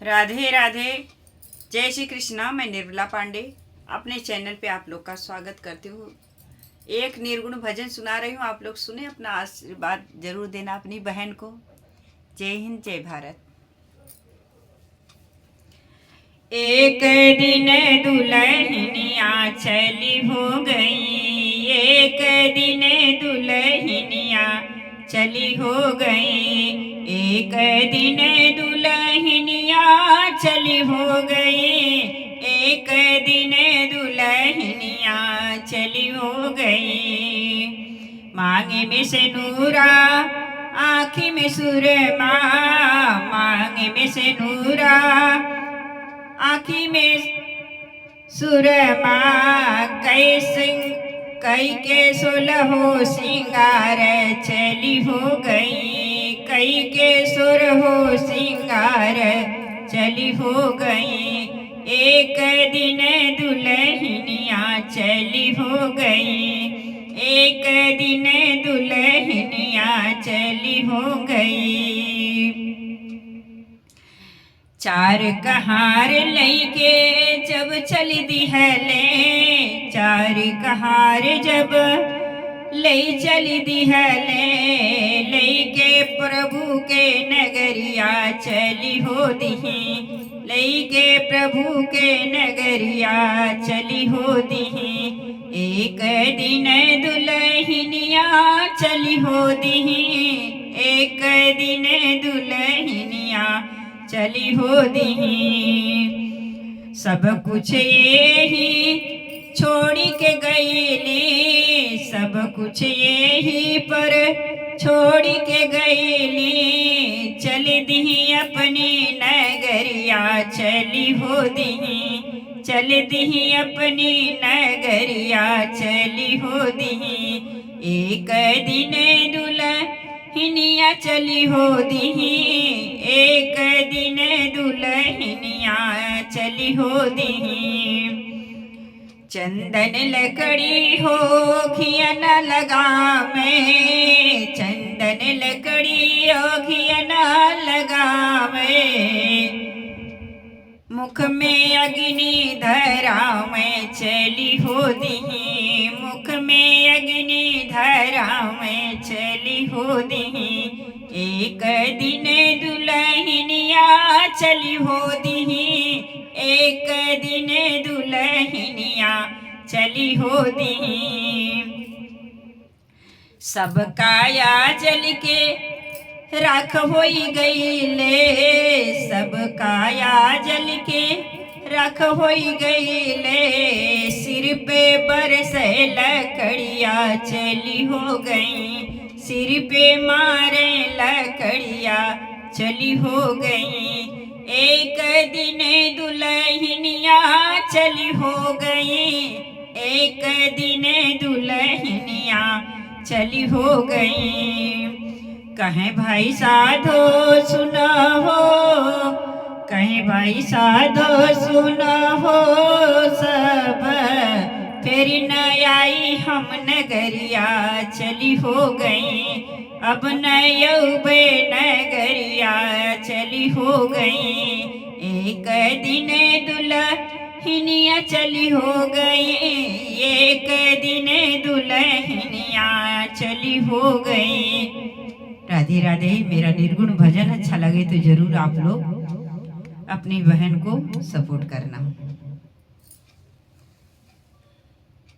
राधे राधे। जय श्री कृष्णा। मैं निर्मला पांडे अपने चैनल पे आप लोग का स्वागत करती हूँ। एक निर्गुण भजन सुना रही हूँ, आप लोग सुने, अपना आशीर्वाद जरूर देना अपनी बहन को। जय हिंद, जय भारत। एक दिन दुल्हनिया चली हो गई, एक दिन दुल्हनिया चली हो गई, एक दिन दुल्हनिया चली हो गई, एक दिन दुल्हनिया चली हो गई। मांगे में से नूरा, आँखी में सुरमा, मांगे में से नूरा, आँखी में सुरमा, कई के सोलहो सिंगार चली हो गई, कई के सोलहो सिंगार चली हो गई, एक दिन दुल्हनिया चली हो गई, एक दिन दुल्हनिया चली हो गई। चार कहार लईके जब चल दिहले, चार कहार जब लई चल दिहले, लईके प्रभु के नगरिया चली हो दिही, लईके प्रभु के नगरिया चली हो दिही, एक दिन दुल्हनिया चली हो दिही, एक दिन दुल्हनिया चली हो दिही। सब कुछ यही छोड़ी के गईली, सब कुछ यही पर छोड़ी के गईली, चल दिही अपनी नगरिया चली हो दिही, चल दिही अपनी नगरिया चली हो दिही, एक दिन दुल्हनिया चली हो दिही, एक दिन दुल्हनिया चली हो दिही। चंदन लकड़ी हो घिया न लगावे, चंदन लकड़ी हो घिया न लगावे, मुख में अग्नि धरावे चली हो दिही, मुख में अग्नि धरावे चली हो दिही, एक दिन दुल्हनिया चली हो दिही, एक दिन दुल्हनिया चली हो दिही। सब काया जल के राख होई गईले, सब काया जल के राख होई गईले, सिर पे बरसे लकड़िया चली हो गई, सिर पे मारे लकड़िया चली हो गई, एक दिन दुल्हनिया चली हो गई, एक दिन दुल्हनिया चली हो गई। कहें भाई साधो सुनो हो, कहें भाई साधो सुनो हो, सब फिर न आई हम नगरिया चली हो गई, अब न यौबे नगरिया चली हो गई, एक दिन दुल्हनिया चली हो गई, एक दिन दुल्हनिया चली हो गई। राधे राधे। मेरा निर्गुण भजन अच्छा लगे तो जरूर आप लोग अपनी बहन को सपोर्ट करें।